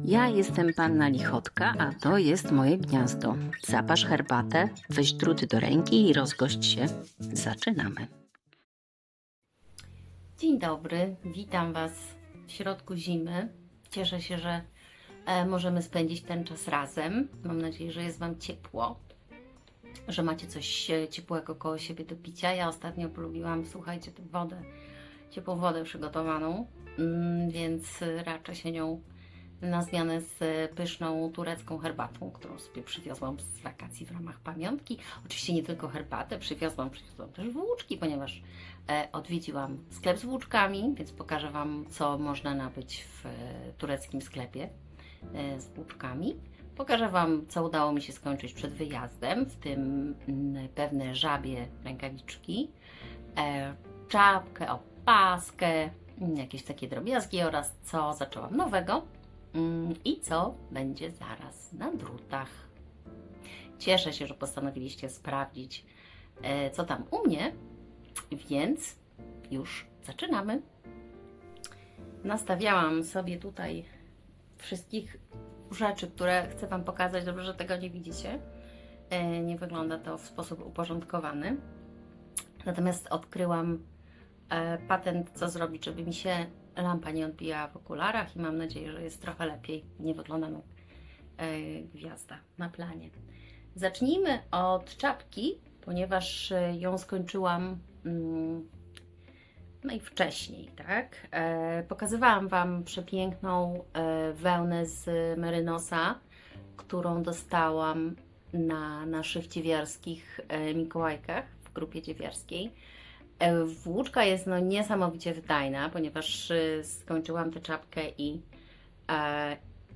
Ja jestem panna Lichotka, a to jest moje gniazdo. Zaparz herbatę, weź druty do ręki i rozgość się. Zaczynamy. Dzień dobry, witam Was w środku zimy. Cieszę się, że możemy spędzić ten czas razem. Mam nadzieję, że jest Wam ciepło, że macie coś ciepłego koło siebie do picia. Ja ostatnio polubiłam, słuchajcie, tę wodę, ciepłą wodę przygotowaną, więc raczę się nią na zmianę z pyszną turecką herbatą, którą sobie przywiozłam z wakacji w ramach pamiątki. Oczywiście nie tylko herbatę, przywiozłam też włóczki, ponieważ odwiedziłam sklep z włóczkami, więc pokażę Wam, co można nabyć w tureckim sklepie z włóczkami. Pokażę Wam, co udało mi się skończyć przed wyjazdem, w tym pewne żabie rękawiczki, czapkę, opaskę, jakieś takie drobiazgi oraz co zaczęłam nowego i co będzie zaraz na drutach. Cieszę się, że postanowiliście sprawdzić, co tam u mnie, więc już zaczynamy. Nastawiałam sobie tutaj wszystkich rzeczy, które chcę Wam pokazać. Dobrze, że tego nie widzicie. Nie wygląda to w sposób uporządkowany. Natomiast odkryłam patent, co zrobić, żeby mi się lampa nie odbijała w okularach i mam nadzieję, że jest trochę lepiej. Nie wyglądam jak gwiazda na planie. Zacznijmy od czapki, ponieważ ją skończyłam najwcześniej, tak? Pokazywałam Wam przepiękną wełnę z Merynosa, którą dostałam na naszych dziewiarskich Mikołajkach w grupie dziewiarskiej. Włóczka jest niesamowicie wydajna, ponieważ skończyłam tę czapkę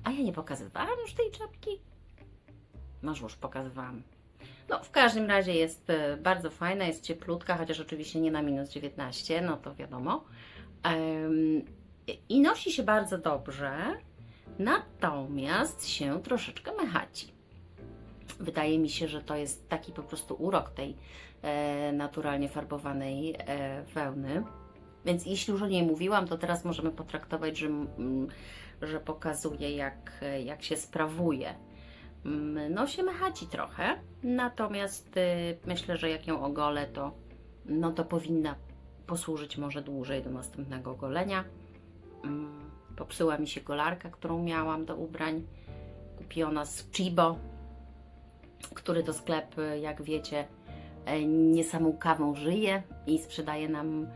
a ja nie pokazywałam już tej czapki? Może już pokazywałam. No, w każdym razie jest bardzo fajna, jest cieplutka, chociaż oczywiście nie na -19, no to wiadomo. I nosi się bardzo dobrze, natomiast się troszeczkę mechaci. Wydaje mi się, że to jest taki po prostu urok tej naturalnie farbowanej wełny. Więc jeśli już o niej mówiłam, to teraz możemy potraktować, że pokazuje, jak się sprawuje. No się mechaci trochę, natomiast myślę, że jak ją ogolę, to powinna posłużyć może dłużej do następnego golenia. Popsuła mi się golarka, którą miałam do ubrań, kupiona z Chibo, który to sklep, jak wiecie, nie samą kawą żyje i sprzedaje nam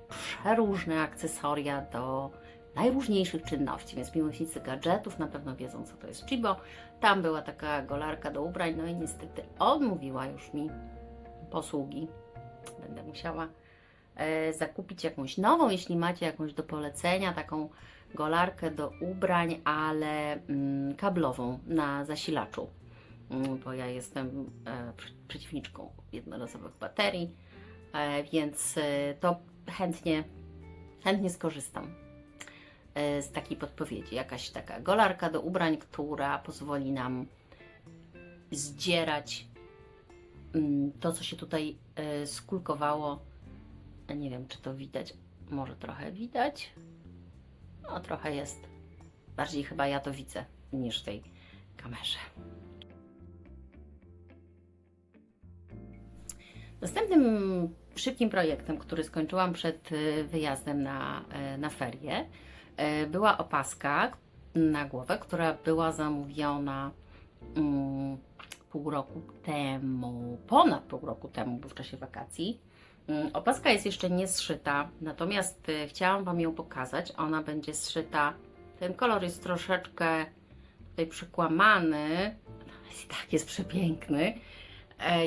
przeróżne akcesoria do najróżniejszych czynności, więc miłośnicy gadżetów na pewno wiedzą, co to jest Chibo. Tam była taka golarka do ubrań, no i niestety odmówiła już mi posługi. Będę musiała zakupić jakąś nową, jeśli macie jakąś do polecenia, taką golarkę do ubrań, ale kablową na zasilaczu, bo ja jestem przeciwniczką jednorazowych baterii, więc to chętnie skorzystam z takiej podpowiedzi. Jakaś taka golarka do ubrań, która pozwoli nam zdzierać to, co się tutaj skulkowało. Nie wiem, czy to widać. Może trochę widać. No, trochę jest. Bardziej chyba ja to widzę niż w tej kamerze. Następnym szybkim projektem, który skończyłam przed wyjazdem na ferie, była opaska na głowę, która była zamówiona ponad pół roku temu, bo w czasie wakacji. Opaska jest jeszcze nie zszyta, natomiast chciałam Wam ją pokazać. Ona będzie zszyta, ten kolor jest troszeczkę tutaj przykłamany, tak jest przepiękny.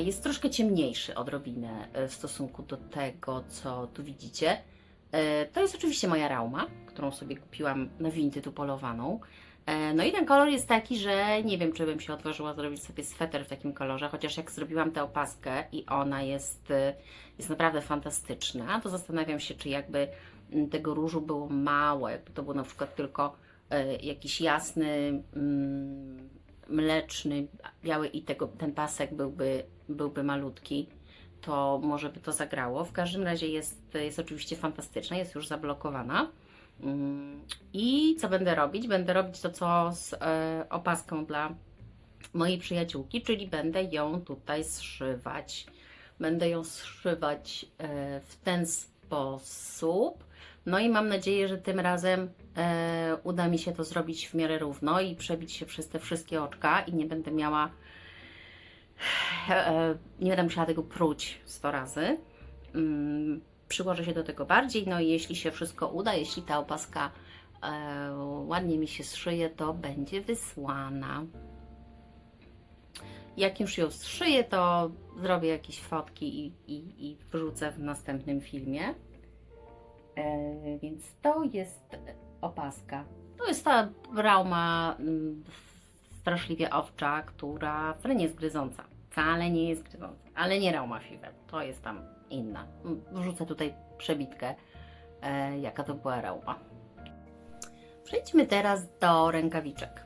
Jest troszkę ciemniejszy odrobinę w stosunku do tego, co tu widzicie. To jest oczywiście moja Rauma, którą sobie kupiłam na Vinted upolowaną. No i ten kolor jest taki, że nie wiem, czy bym się odważyła zrobić sobie sweter w takim kolorze, chociaż jak zrobiłam tę opaskę i ona jest naprawdę fantastyczna, to zastanawiam się, czy jakby tego różu było mało, jakby to był na przykład tylko jakiś jasny, mleczny, biały i ten pasek byłby malutki, to może by to zagrało. W każdym razie jest oczywiście fantastyczna, jest już zablokowana. I co będę robić? Będę robić to, co z opaską dla mojej przyjaciółki, czyli będę ją tutaj zszywać. Będę ją zszywać w ten sposób. No i mam nadzieję, że tym razem uda mi się to zrobić w miarę równo i przebić się przez te wszystkie oczka i nie będę miała, nie będę musiała tego pruć 100 razy. Przyłożę się do tego bardziej, no i jeśli się wszystko uda, jeśli ta opaska ładnie mi się zszyje, to będzie wysłana. Jak już ją zszyję, to zrobię jakieś fotki i wrzucę w następnym filmie. Więc to jest opaska. To jest ta Rauma straszliwie owcza, która wcale nie jest gryząca. Wcale nie jest gryząca, ale nie Rauma Fever. To jest tam inna. Wrzucę tutaj przebitkę, jaka to była Rauma. Przejdźmy teraz do rękawiczek.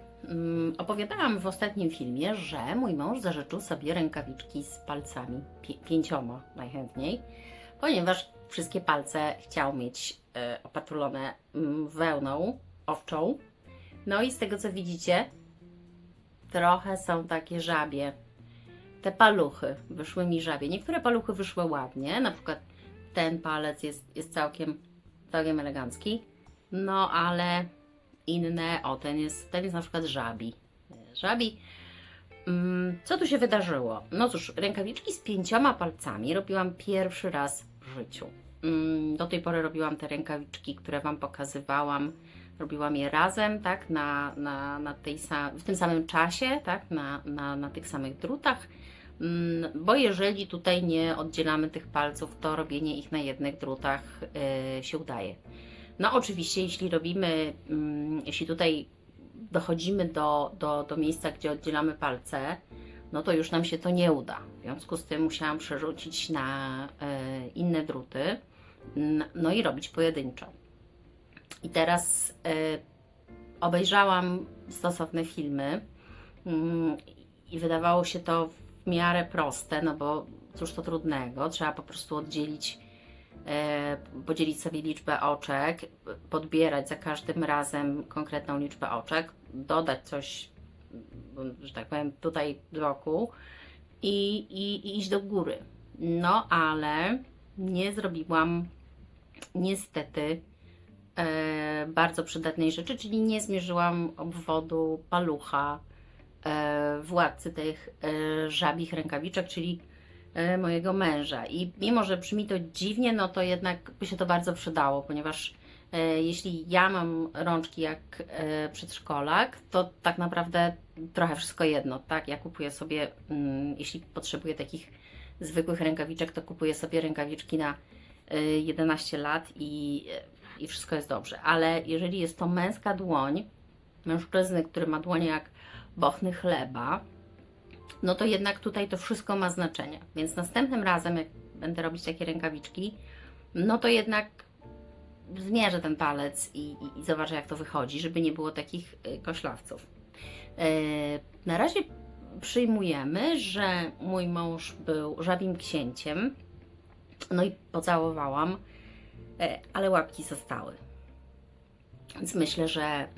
Opowiadałam w ostatnim filmie, że mój mąż zażyczył sobie rękawiczki z palcami, 5 najchętniej, ponieważ wszystkie palce chciał mieć opatulone wełną owczą. No i z tego, co widzicie, trochę są takie żabie. Te paluchy wyszły mi żabie. Niektóre paluchy wyszły ładnie, na przykład ten palec jest całkiem elegancki, no ale inne, o ten jest na przykład żabi. Co tu się wydarzyło? No cóż, rękawiczki z 5 palcami robiłam pierwszy raz w życiu. Do tej pory robiłam te rękawiczki, które Wam pokazywałam. Robiłam je razem, tak, w tym samym czasie, tak, na tych samych drutach. Bo jeżeli tutaj nie oddzielamy tych palców, to robienie ich na jednych drutach się udaje. No oczywiście, jeśli tutaj dochodzimy do miejsca, gdzie oddzielamy palce, no to już nam się to nie uda. W związku z tym musiałam przerzucić na inne druty, no i robić pojedynczo. I teraz obejrzałam stosowne filmy i wydawało się to w miarę proste, no bo cóż to trudnego, trzeba po prostu podzielić sobie liczbę oczek, podbierać za każdym razem konkretną liczbę oczek, dodać coś, że tak powiem, tutaj z boku i iść do góry. No ale nie zrobiłam niestety bardzo przydatnej rzeczy, czyli nie zmierzyłam obwodu palucha władcy tych żabich rękawiczek, czyli mojego męża. I mimo, że brzmi to dziwnie, no to jednak by się to bardzo przydało, ponieważ jeśli ja mam rączki jak przedszkolak, to tak naprawdę trochę wszystko jedno, tak? Ja kupuję sobie, jeśli potrzebuję takich zwykłych rękawiczek, to kupuję sobie rękawiczki na 11 lat i wszystko jest dobrze. Ale jeżeli jest to męska dłoń, mężczyzny, który ma dłonie jak bochny chleba, no to jednak tutaj to wszystko ma znaczenie. Więc następnym razem, jak będę robić takie rękawiczki, no to jednak zmierzę ten palec i zobaczę, jak to wychodzi, żeby nie było takich koślawców. Na razie przyjmujemy, że mój mąż był żabim księciem, no i pocałowałam, ale łapki zostały. Więc myślę, że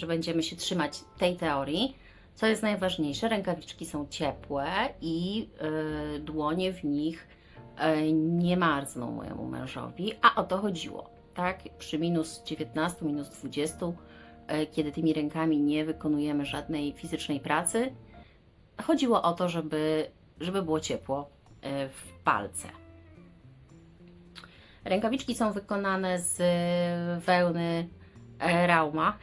będziemy się trzymać tej teorii. Co jest najważniejsze, rękawiczki są ciepłe i dłonie w nich nie marzną mojemu mężowi, a o to chodziło, tak? Przy minus 19, minus 20, kiedy tymi rękami nie wykonujemy żadnej fizycznej pracy, chodziło o to, żeby było ciepło w palce. Rękawiczki są wykonane z wełny Rauma.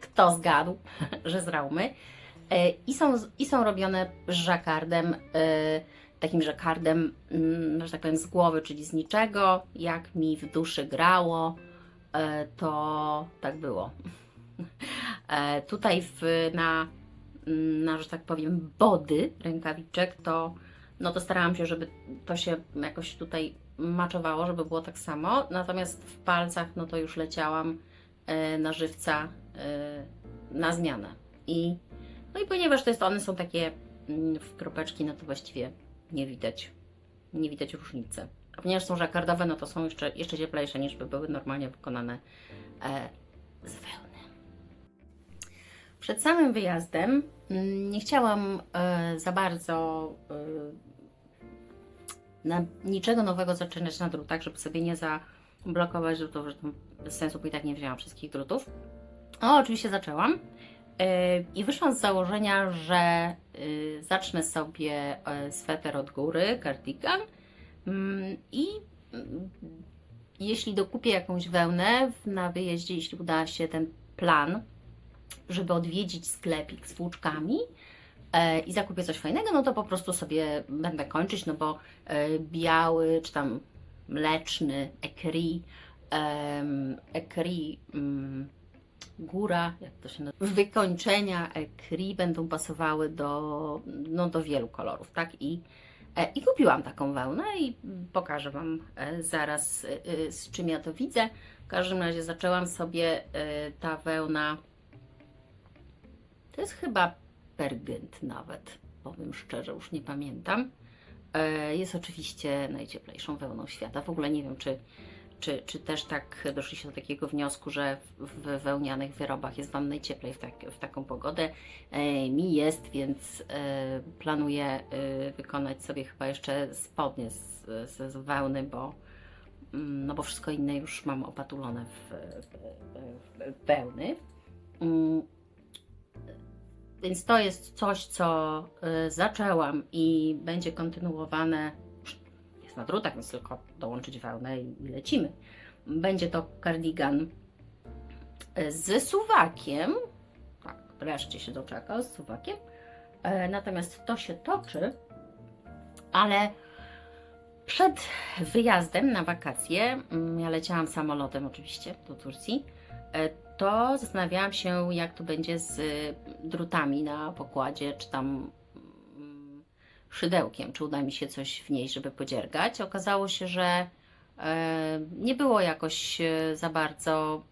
Kto zgadł, że z Raumy? I są robione żakardem, takim żakardem, że tak powiem, z głowy, czyli z niczego. Jak mi w duszy grało, to tak było. Tutaj na, że tak powiem, body rękawiczek, to starałam się, żeby to się jakoś tutaj maczowało, żeby było tak samo. Natomiast w palcach, no to już leciałam na żywca, na zmianę. No i ponieważ one są takie w kropeczki, no to właściwie nie widać różnicy. ponieważ są żakardowe, no to są jeszcze cieplejsze niż by były normalnie wykonane z wełny. Przed samym wyjazdem nie chciałam za bardzo niczego nowego zaczynać na drutach, żeby sobie nie zablokować drutów, że bez sensu, bo i tak nie wzięłam wszystkich drutów. Oczywiście zaczęłam i wyszłam z założenia, że zacznę sobie sweter od góry, cardigan i jeśli dokupię jakąś wełnę na wyjeździe, jeśli uda się ten plan, żeby odwiedzić sklepik z włóczkami i zakupię coś fajnego, no to po prostu sobie będę kończyć, no bo biały czy tam mleczny écrit góra, jak to się nazywa, wykończenia écrit będą pasowały do wielu kolorów, tak? I kupiłam taką wełnę i pokażę Wam zaraz, z czym ja to widzę. W każdym razie zaczęłam sobie ta wełna, to jest chyba pergynt nawet, powiem szczerze, już nie pamiętam. Jest oczywiście najcieplejszą wełną świata. W ogóle nie wiem, czy też tak doszliście do takiego wniosku, że w wełnianych wyrobach jest Wam najcieplej w taką pogodę. Mi jest, więc planuję wykonać sobie chyba jeszcze spodnie z wełny, bo wszystko inne już mam opatulone w wełny. Więc to jest coś, co zaczęłam i będzie kontynuowane. Jest na drutach, więc tylko dołączyć wełnę i lecimy. Będzie to cardigan z suwakiem. Tak, wreszcie się doczekał z suwakiem. Natomiast to się toczy, ale przed wyjazdem na wakacje, ja leciałam samolotem oczywiście do Turcji, to zastanawiałam się, jak to będzie z drutami na pokładzie, czy tam szydełkiem, czy uda mi się coś wnieść, żeby podziergać. Okazało się, że nie było jakoś za bardzo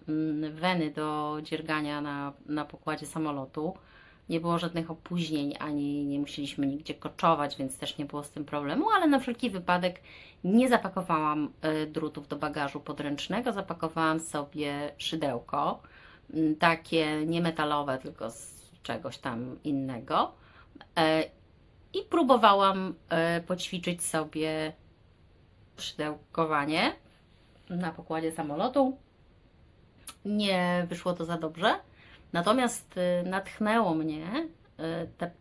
weny do dziergania na pokładzie samolotu. Nie było żadnych opóźnień, ani nie musieliśmy nigdzie koczować, więc też nie było z tym problemu, ale na wszelki wypadek nie zapakowałam drutów do bagażu podręcznego, zapakowałam sobie szydełko, takie nie metalowe, tylko z czegoś tam innego i próbowałam poćwiczyć sobie szydełkowanie na pokładzie samolotu. Nie wyszło to za dobrze. Natomiast natchnęło mnie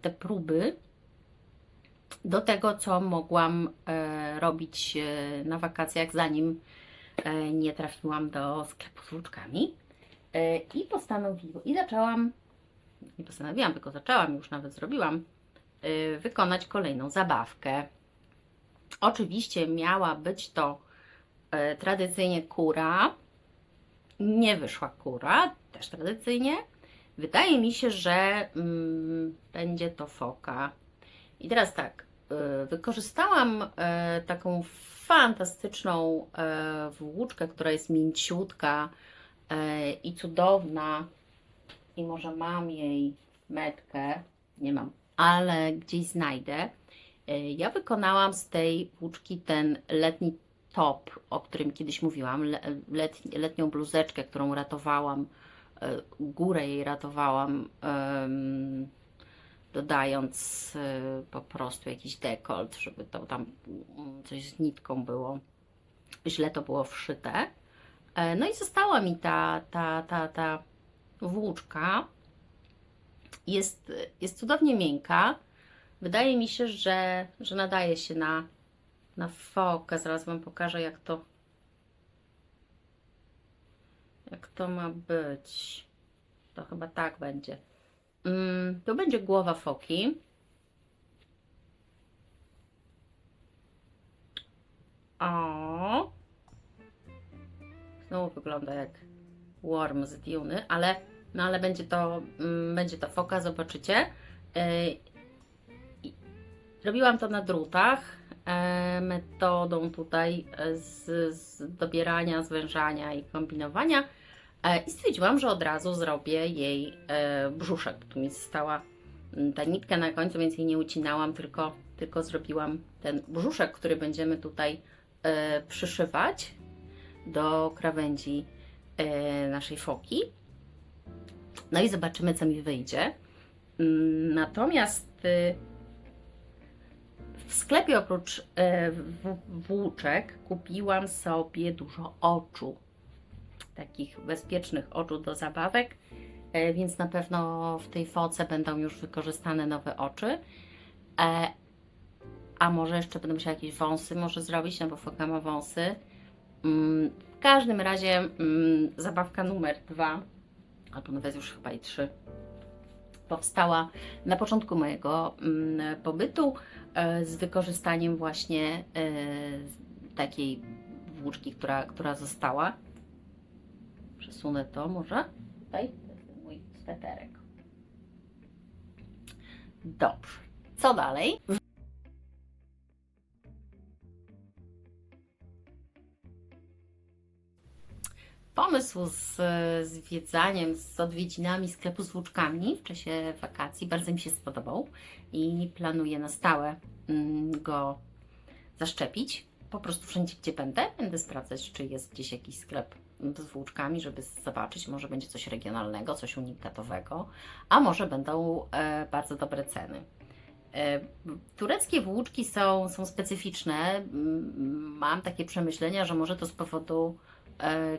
te próby do tego, co mogłam robić na wakacjach, zanim nie trafiłam do sklepu z włóczkami. Nie postanowiłam, tylko zaczęłam, już nawet zrobiłam, wykonać kolejną zabawkę. Oczywiście miała być to tradycyjnie kura. Nie wyszła kura, też tradycyjnie. Wydaje mi się, że będzie to foka. I teraz tak, wykorzystałam taką fantastyczną włóczkę, która jest mięciutka i cudowna. I może mam jej metkę, nie mam, ale gdzieś znajdę. Ja wykonałam z tej włóczki ten letni top, o którym kiedyś mówiłam, letnią bluzeczkę, którą ratowałam, górę jej ratowałam, dodając po prostu jakiś dekolt, żeby to tam coś z nitką było, źle to było wszyte. No i została mi ta włóczka. Jest cudownie miękka. Wydaje mi się, że nadaje się na fokę. Zaraz Wam pokażę, jak to ma być. To chyba tak będzie. To będzie głowa foki. O! Znowu wygląda jak worm z Duny, ale będzie to foka, zobaczycie. Robiłam to na drutach metodą tutaj z dobierania, zwężania i kombinowania i stwierdziłam, że od razu zrobię jej brzuszek. Tu mi została ta nitka na końcu, więc jej nie ucinałam, tylko zrobiłam ten brzuszek, który będziemy tutaj przyszywać do krawędzi naszej foki. No i zobaczymy, co mi wyjdzie. Natomiast w sklepie oprócz włóczek kupiłam sobie dużo oczu. Takich bezpiecznych oczu do zabawek, więc na pewno w tej foce będą już wykorzystane nowe oczy. A może jeszcze będę musiała jakieś wąsy może zrobić, no bo foka ma wąsy. W każdym razie zabawka numer 2, albo nawet już chyba i 3, powstała na początku mojego pobytu z wykorzystaniem właśnie takiej włóczki, która została. Przesunę to może. Tutaj to jest mój sweterek. Dobrze. Co dalej? Pomysł z zwiedzaniem, z odwiedzinami sklepu z włóczkami w czasie wakacji bardzo mi się spodobał i planuję na stałe go zaszczepić. Po prostu wszędzie, gdzie będę sprawdzać, czy jest gdzieś jakiś sklep z włóczkami, żeby zobaczyć, może będzie coś regionalnego, coś unikatowego, a może będą bardzo dobre ceny. Tureckie włóczki są specyficzne. Mam takie przemyślenia, że może to z powodu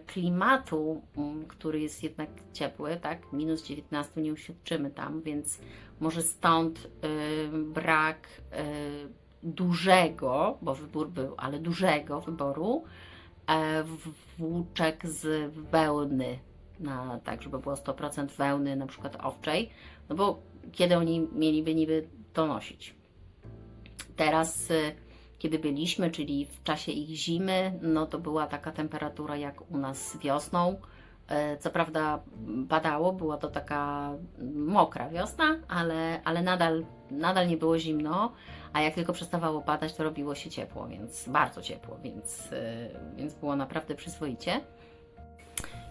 klimatu, który jest jednak ciepły, tak? Minus 19 nie uświadczymy tam, więc może stąd brak dużego, bo wybór był, ale dużego wyboru włóczek z wełny, tak żeby było 100% wełny, na przykład owczej, no bo kiedy oni mieliby niby to nosić? Teraz, kiedy byliśmy, czyli w czasie ich zimy, no to była taka temperatura jak u nas wiosną. Co prawda padało, była to taka mokra wiosna, ale nadal nie było zimno, a jak tylko przestawało padać, to robiło się ciepło, więc bardzo ciepło, więc było naprawdę przyzwoicie.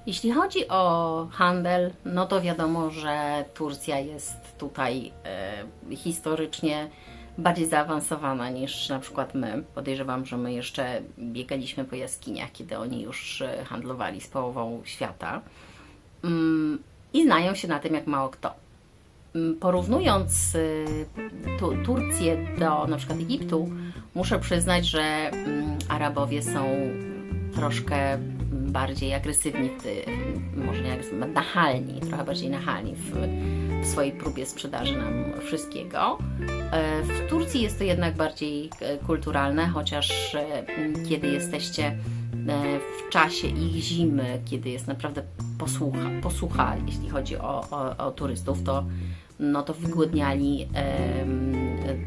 Jeśli chodzi o handel, no to wiadomo, że Turcja jest tutaj historycznie bardziej zaawansowana niż na przykład my. Podejrzewam, że my jeszcze biegaliśmy po jaskiniach, kiedy oni już handlowali z połową świata i znają się na tym jak mało kto. Porównując Turcję do na przykład Egiptu, muszę przyznać, że Arabowie są troszkę bardziej agresywni, może nie agresywni, nachalni, trochę bardziej nachalni w swojej próbie sprzedaży nam wszystkiego. W Turcji jest to jednak bardziej kulturalne, chociaż kiedy jesteście w czasie ich zimy, kiedy jest naprawdę posłucha, jeśli chodzi o turystów, to wygłodniali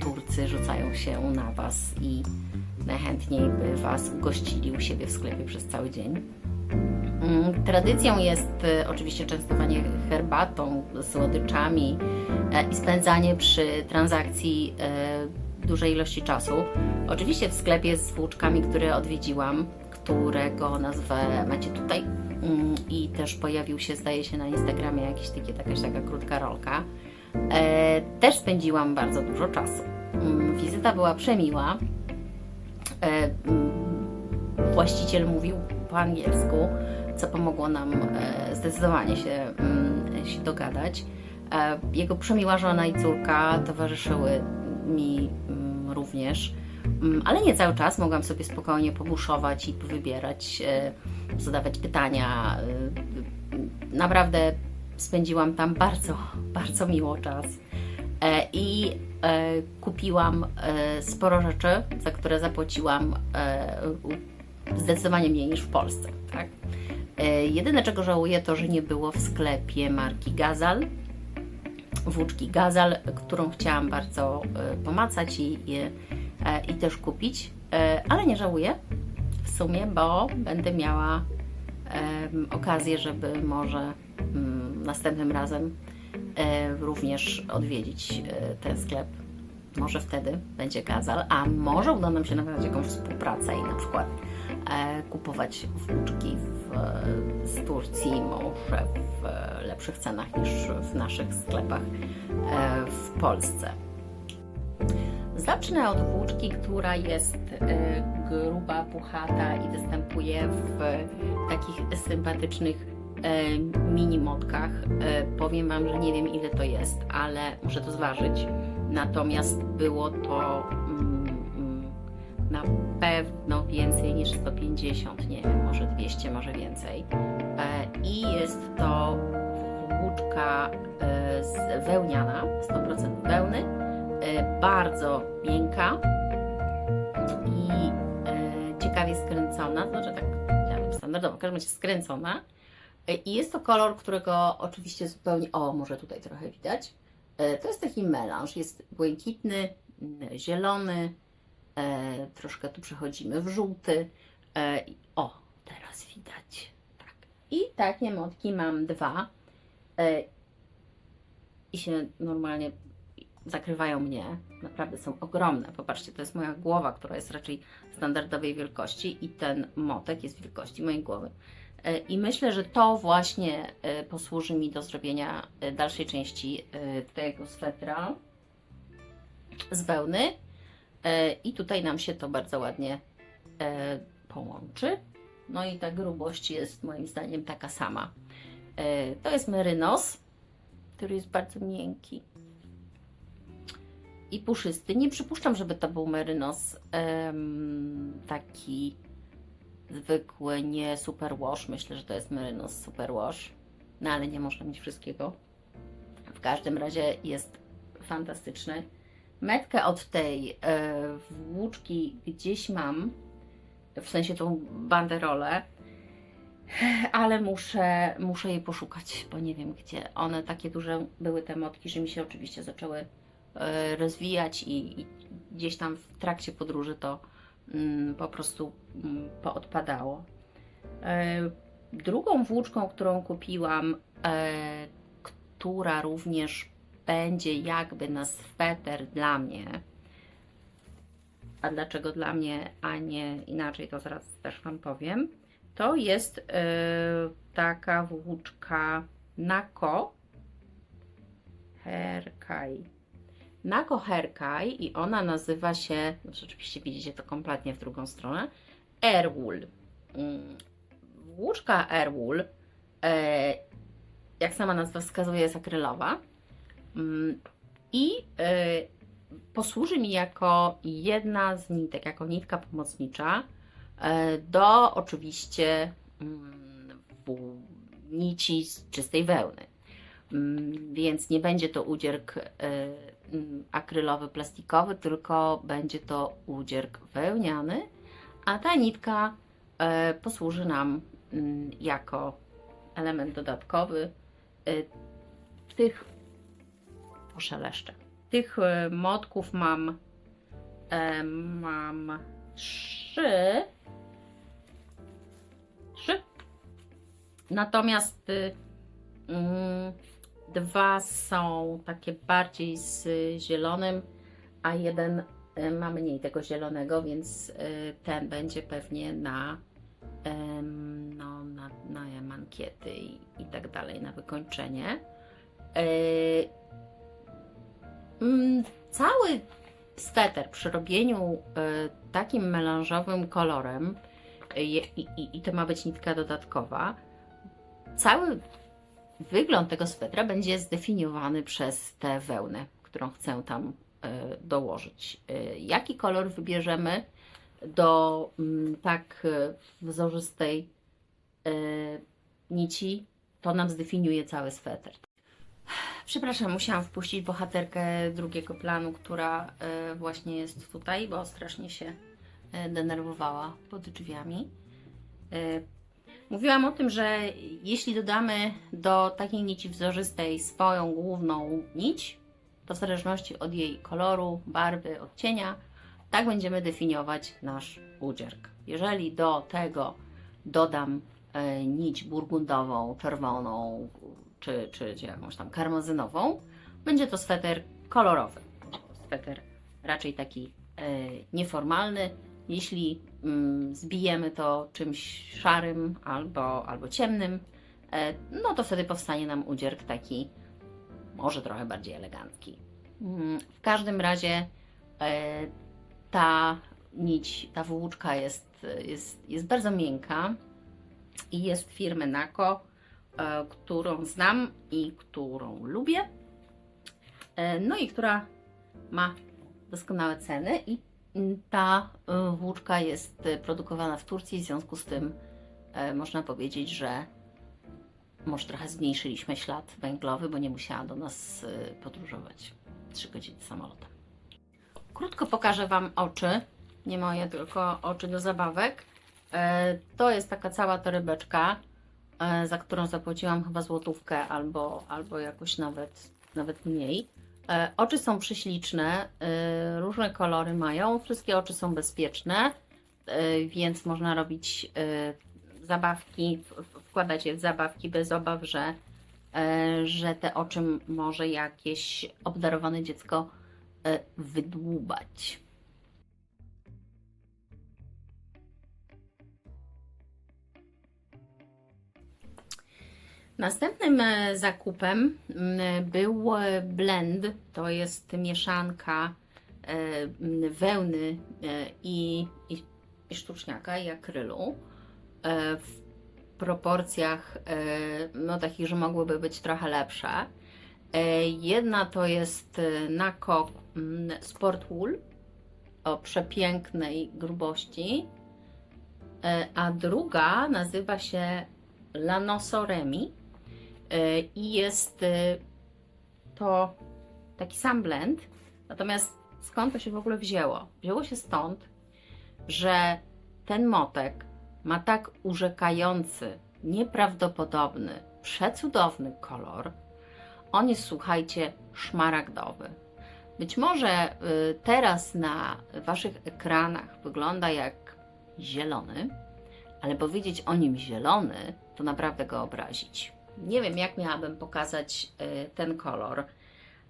Turcy rzucają się na Was i najchętniej by Was ugościli u siebie w sklepie przez cały dzień. Tradycją jest oczywiście częstowanie herbatą, słodyczami i spędzanie przy transakcji dużej ilości czasu. Oczywiście w sklepie z włóczkami, które odwiedziłam, którego nazwę macie tutaj i też pojawił się, zdaje się, na Instagramie jakaś taka krótka rolka. Też spędziłam bardzo dużo czasu. Wizyta była przemiła. Właściciel mówił po angielsku, co pomogło nam zdecydowanie się dogadać. Jego przemiła żona i córka towarzyszyły mi również, ale nie cały czas. Mogłam sobie spokojnie pobuszować i powybierać, zadawać pytania. Naprawdę spędziłam tam bardzo, bardzo miło czas i kupiłam sporo rzeczy, za które zapłaciłam zdecydowanie mniej niż w Polsce. Tak? Jedyne, czego żałuję, to że nie było w sklepie marki Gazal, włóczki Gazal, którą chciałam bardzo pomacać i też kupić, ale nie żałuję w sumie, bo będę miała okazję, żeby może następnym razem również odwiedzić ten sklep. Może wtedy będzie Gazal, a może uda nam się nawiązać jakąś współpracę i na przykład kupować włóczki z Turcji może w lepszych cenach niż w naszych sklepach w Polsce. Zacznę od włóczki, która jest gruba, puchata i występuje w takich sympatycznych mini motkach. Powiem Wam, że nie wiem ile to jest, ale muszę to zważyć. Natomiast było to na pewno więcej niż 150, nie wiem, może 200, może więcej. I jest to włóczka wełniana, 100% wełny, bardzo miękka i ciekawie skręcona, znaczy tak, ja wiem, standardowo, w każdym razie skręcona. I jest to kolor, którego oczywiście zupełnie, o, może tutaj trochę widać, to jest taki melanż, jest błękitny, zielony, troszkę tu przechodzimy w żółty, o, teraz widać, tak. I takie motki mam dwa i się normalnie zakrywają mnie, naprawdę są ogromne. Popatrzcie, to jest moja głowa, która jest raczej standardowej wielkości i ten motek jest wielkości mojej głowy. I myślę, że to właśnie posłuży mi do zrobienia dalszej części tego swetra z wełny. I tutaj nam się to bardzo ładnie połączy. No i ta grubość jest moim zdaniem taka sama. To jest merynos, który jest bardzo miękki i puszysty. Nie przypuszczam, żeby to był merynos taki zwykły, nie superwash. Myślę, że to jest merynos superwash, no ale nie można mieć wszystkiego. W każdym razie jest fantastyczny. Metkę od tej włóczki gdzieś mam, w sensie tą banderolę, ale muszę jej poszukać, bo nie wiem gdzie. One takie duże były te motki, że mi się oczywiście zaczęły rozwijać i gdzieś tam w trakcie podróży to po prostu poodpadało. Drugą włóczką, którą kupiłam, która również będzie jakby na sweter dla mnie. A dlaczego dla mnie, a nie inaczej, to zaraz też Wam powiem. To jest taka włóczka Nako Herkai. Nako Herkai i ona nazywa się, no oczywiście widzicie to kompletnie w drugą stronę, Airwool. Włóczka Airwool, jak sama nazwa wskazuje, jest akrylowa i posłuży mi jako jedna z nitek, jako nitka pomocnicza do oczywiście nici z czystej wełny. Więc nie będzie to udzierk akrylowy, plastikowy, tylko będzie to udzierk wełniany, a ta nitka posłuży nam jako element dodatkowy tych poszeleszczę. Tych motków mam trzy. Natomiast dwa są takie bardziej z zielonym, a jeden ma mniej tego zielonego, więc ten będzie pewnie na mankiety i tak dalej, na wykończenie. Cały sweter przy robieniu takim melanżowym kolorem i to ma być nitka dodatkowa, cały wygląd tego swetra będzie zdefiniowany przez tę wełnę, którą chcę tam dołożyć. Jaki kolor wybierzemy do tak wzorzystej nici, to nam zdefiniuje cały sweter. Przepraszam, musiałam wpuścić bohaterkę drugiego planu, która właśnie jest tutaj, bo strasznie się denerwowała pod drzwiami. Mówiłam o tym, że jeśli dodamy do takiej nici wzorzystej swoją główną nić, to w zależności od jej koloru, barwy, odcienia, tak będziemy definiować nasz udzierk. Jeżeli do tego dodam nić burgundową, czerwoną, czy jakąś tam karmazynową, będzie to sweter kolorowy. Sweter raczej taki nieformalny. Jeśli zbijemy to czymś szarym albo ciemnym, no to wtedy powstanie nam udzierk taki może trochę bardziej elegancki. W każdym razie ta nić, ta włóczka jest bardzo miękka i jest firmy Nako, którą znam i którą lubię, no i która ma doskonałe ceny i ta włóczka jest produkowana w Turcji, w związku z tym można powiedzieć, że może trochę zmniejszyliśmy ślad węglowy, bo nie musiała do nas podróżować 3 godziny samolotem. Krótko pokażę Wam oczy, nie moje, tylko oczy do zabawek. To jest taka cała torebeczka, za którą zapłaciłam chyba złotówkę albo jakoś nawet mniej. Oczy są prześliczne, różne kolory mają, wszystkie oczy są bezpieczne, więc można robić zabawki, wkładać je w zabawki bez obaw, że te oczy może jakieś obdarowane dziecko wydłubać. Następnym zakupem był blend, to jest mieszanka wełny i sztuczniaka i akrylu w proporcjach no, takich, że mogłyby być trochę lepsze. Jedna to jest Nako Sport Wool o przepięknej grubości, a druga nazywa się Lanoso Remi i jest to taki sam blend. Natomiast skąd to się w ogóle wzięło? Wzięło się stąd, że ten motek ma tak urzekający, nieprawdopodobny, przecudowny kolor. On jest, słuchajcie, szmaragdowy. Być może teraz na Waszych ekranach wygląda jak zielony, ale powiedzieć o nim zielony, to naprawdę go obrazić. Nie wiem, jak miałabym pokazać ten kolor,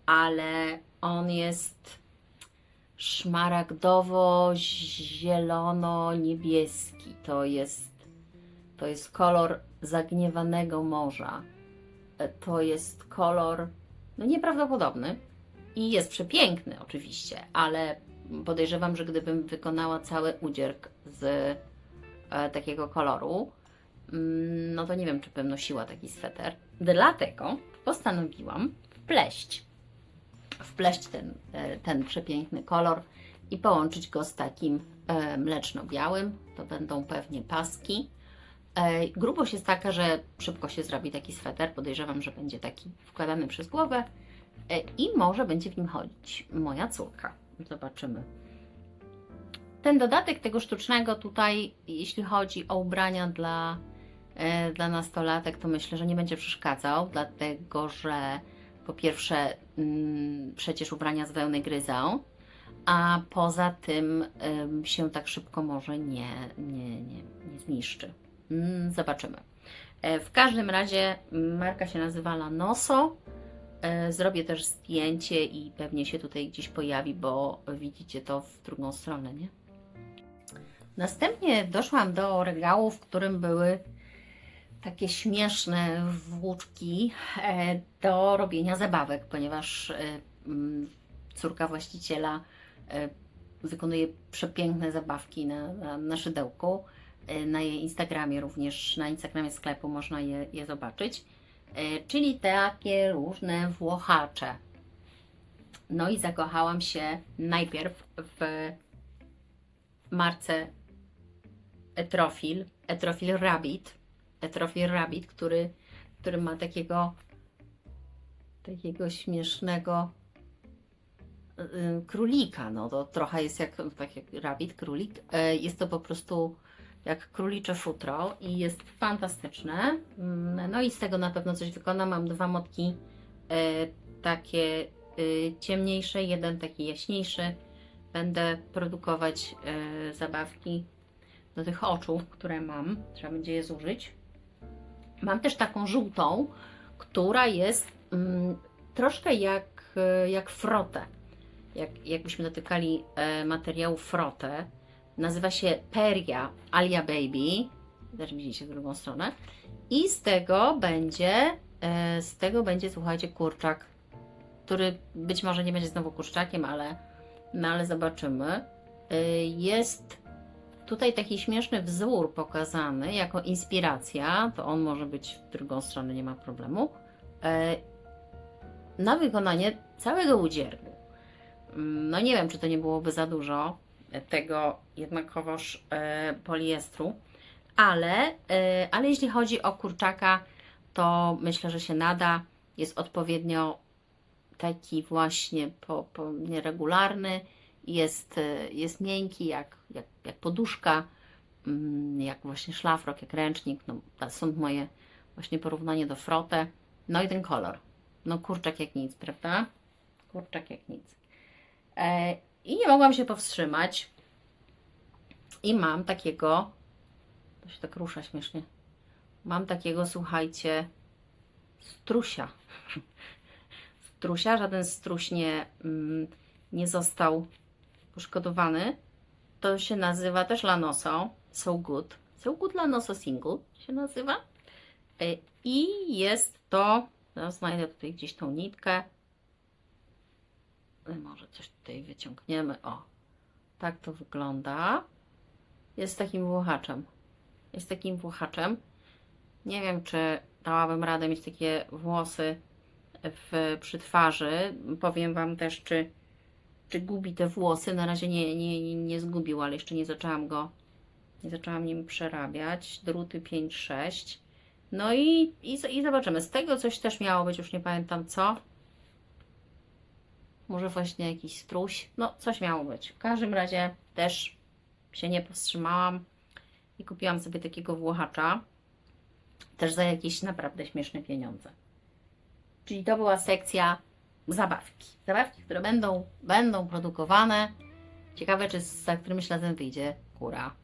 ale on jest szmaragdowo-zielono-niebieski. To jest kolor zagniewanego morza. To jest kolor no, nieprawdopodobny i jest przepiękny oczywiście, ale podejrzewam, że gdybym wykonała cały udzierk z takiego koloru, no to nie wiem, czy bym nosiła taki sweter. Dlatego postanowiłam wpleść ten przepiękny kolor i połączyć go z takim mleczno-białym. To będą pewnie paski. Grubość jest taka, że szybko się zrobi taki sweter. Podejrzewam, że będzie taki wkładany przez głowę i może będzie w nim chodzić moja córka. Zobaczymy. Ten dodatek tego sztucznego tutaj, jeśli chodzi o ubrania dla nastolatek, to myślę, że nie będzie przeszkadzał, dlatego że po pierwsze przecież ubrania z wełny gryzą, a poza tym się tak szybko może nie zniszczy. Zobaczymy. W każdym razie marka się nazywa Lanoso. Zrobię też zdjęcie i pewnie się tutaj gdzieś pojawi, bo widzicie to w drugą stronę, nie? Następnie doszłam do regału, w którym były takie śmieszne włóczki do robienia zabawek, ponieważ córka właściciela wykonuje przepiękne zabawki na szydełku. Na jej Instagramie również, na Instagramie sklepu można je zobaczyć. Czyli takie różne włochacze. No i zakochałam się najpierw w marce Etrofil Rabbit, który ma takiego śmiesznego królika. No to trochę jest jak rabbit, królik. Jest to po prostu jak królicze futro i jest fantastyczne. No i z tego na pewno coś wykonam. Mam 2 motki takie ciemniejsze, jeden taki jaśniejszy. Będę produkować zabawki do tych oczu, które mam. Trzeba będzie je zużyć. Mam też taką żółtą, która jest troszkę jak frotę. Jakbyśmy dotykali materiału frotę. Nazywa się Peria Alia Baby. Też widzicie w drugą stronę. I z tego będzie, słuchajcie, kurczak, który być może nie będzie znowu kurczakiem, ale zobaczymy. Jest tutaj taki śmieszny wzór pokazany jako inspiracja, to on może być w drugą stronę, nie ma problemu, na wykonanie całego udziergu. No nie wiem, czy to nie byłoby za dużo tego jednakowoż poliestru, ale jeśli chodzi o kurczaka, to myślę, że się nada. Jest odpowiednio taki właśnie nieregularny, jest miękki jak poduszka, jak właśnie szlafrok, jak ręcznik. No, stąd moje właśnie porównanie do frotę. No i ten kolor. No kurczak jak nic, prawda? Kurczak jak nic. I nie mogłam się powstrzymać. I mam takiego, to się tak rusza śmiesznie, mam takiego, słuchajcie, strusia. Strusia, żaden struś nie został poszkodowany. To się nazywa też Lanoso So Good. So Good Lanoso Single się nazywa. I jest to, teraz znajdę tutaj gdzieś tą nitkę. Może coś tutaj wyciągniemy. O, tak to wygląda. Jest takim włochaczem. Jest takim włochaczem. Nie wiem, czy dałabym radę mieć takie włosy przy twarzy. Powiem Wam też, czy gubi te włosy. Na razie nie zgubił, ale jeszcze nie zaczęłam nim przerabiać. Druty 5-6. No i zobaczymy. Z tego coś też miało być, już nie pamiętam co. Może właśnie jakiś struś. No, coś miało być. W każdym razie też się nie powstrzymałam i kupiłam sobie takiego włochacza. Też za jakieś naprawdę śmieszne pieniądze. Czyli to była sekcja zabawki. Zabawki, które będą produkowane. Ciekawe, czy za którymś razem wyjdzie kura.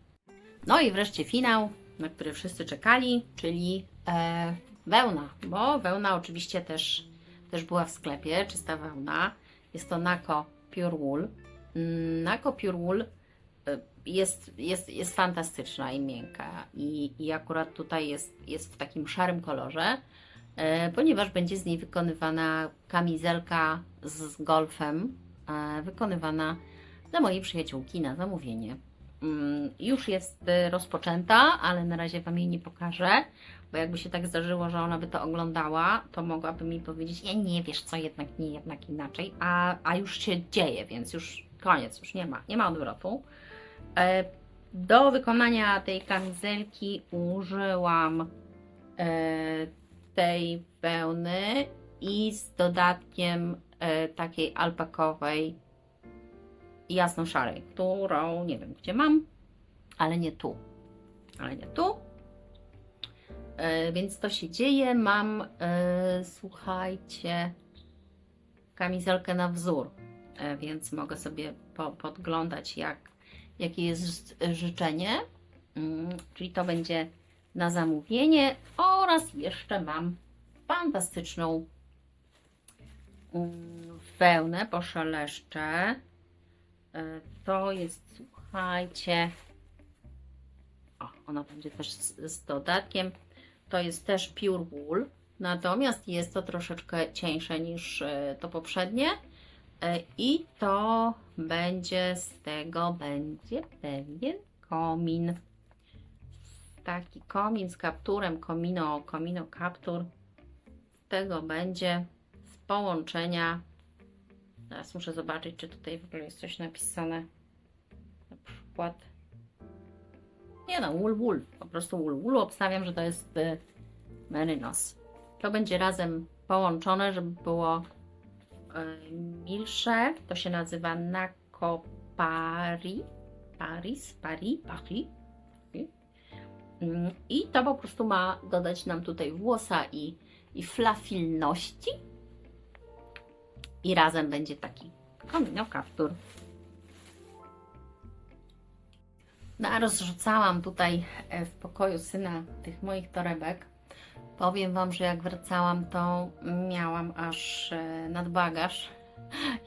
No i wreszcie finał, na który wszyscy czekali, czyli wełna. Bo wełna oczywiście też była w sklepie, czysta wełna. Jest to Nako Pure Wool. Nako Pure Wool jest fantastyczna i miękka. I akurat tutaj jest w takim szarym kolorze, ponieważ będzie z niej wykonywana kamizelka z golfem, wykonywana dla mojej przyjaciółki na zamówienie. Już jest rozpoczęta, ale na razie Wam jej nie pokażę, bo jakby się tak zdarzyło, że ona by to oglądała, to mogłaby mi powiedzieć, nie wiesz co, jednak nie, jednak inaczej, a już się dzieje, więc już koniec, już nie ma odwrotu. Do wykonania tej kamizelki użyłam tej wełny i z dodatkiem takiej alpakowej jasno-szarej, którą nie wiem gdzie mam, ale nie tu. Więc to się dzieje. Mam, słuchajcie, kamizelkę na wzór, więc mogę sobie podglądać jakie jest życzenie. Czyli to będzie na zamówienie. Oraz jeszcze mam fantastyczną wełnę, poszeleszczę. To jest, słuchajcie, ona będzie też z dodatkiem. To jest też Pure Wool, natomiast jest to troszeczkę cieńsze niż to poprzednie. I to będzie, z tego będzie pewien komin. Taki komin z kapturem, Comino Captur. Z tego będzie z połączenia. Teraz muszę zobaczyć, czy tutaj w ogóle jest coś napisane. Na przykład. Nie no, wool. Po prostu wool. Obstawiam, że to jest Merinos. To będzie razem połączone, żeby było milsze. To się nazywa Nako Paris. I to po prostu ma dodać nam tutaj włosa i flafilności. I razem będzie taki Comino Captur. No a rozrzucałam tutaj w pokoju syna tych moich torebek. Powiem Wam, że jak wracałam, to miałam aż nadbagaż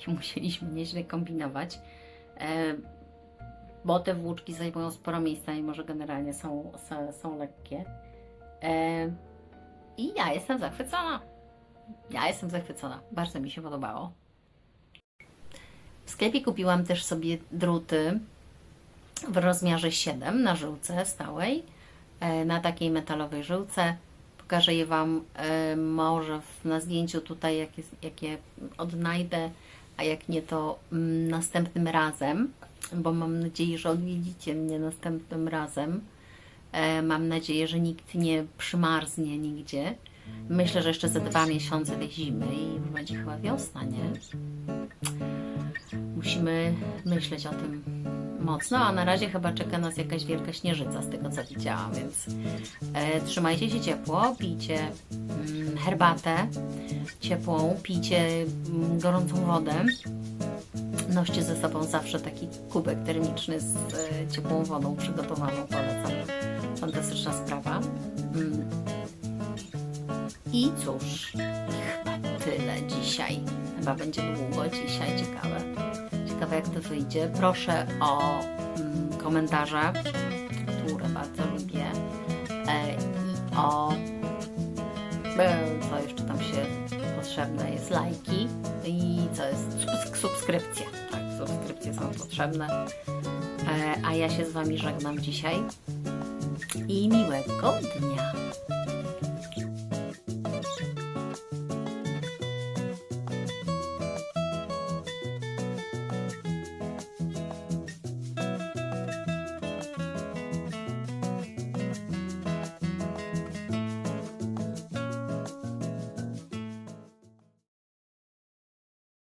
i musieliśmy nieźle kombinować, bo te włóczki zajmują sporo miejsca, mimo że generalnie są lekkie. I ja jestem zachwycona. Bardzo mi się podobało. W sklepie kupiłam też sobie druty w rozmiarze 7 na żyłce stałej, na takiej metalowej żyłce. Pokażę je Wam może na zdjęciu tutaj, jakie odnajdę, a jak nie, to następnym razem, bo mam nadzieję, że odwiedzicie mnie następnym razem. Mam nadzieję, że nikt nie przymarznie nigdzie. Myślę, że jeszcze za 2 miesiące tej zimy i będzie chyba wiosna, nie? Musimy myśleć o tym mocno, a na razie chyba czeka nas jakaś wielka śnieżyca z tego, co widziałam, więc trzymajcie się ciepło, pijcie herbatę ciepłą, pijcie gorącą wodę. Noście ze sobą zawsze taki kubek termiczny z ciepłą wodą przygotowaną, polecam. Fantastyczna sprawa. I cóż, chyba tyle dzisiaj. Chyba będzie długo dzisiaj, ciekawe. Ciekawe, jak to wyjdzie. Proszę o komentarze, które bardzo lubię. I o co jeszcze tam się potrzebne jest, lajki i co jest, subskrypcje. Tak, subskrypcje są potrzebne. A ja się z Wami żegnam dzisiaj i miłego dnia.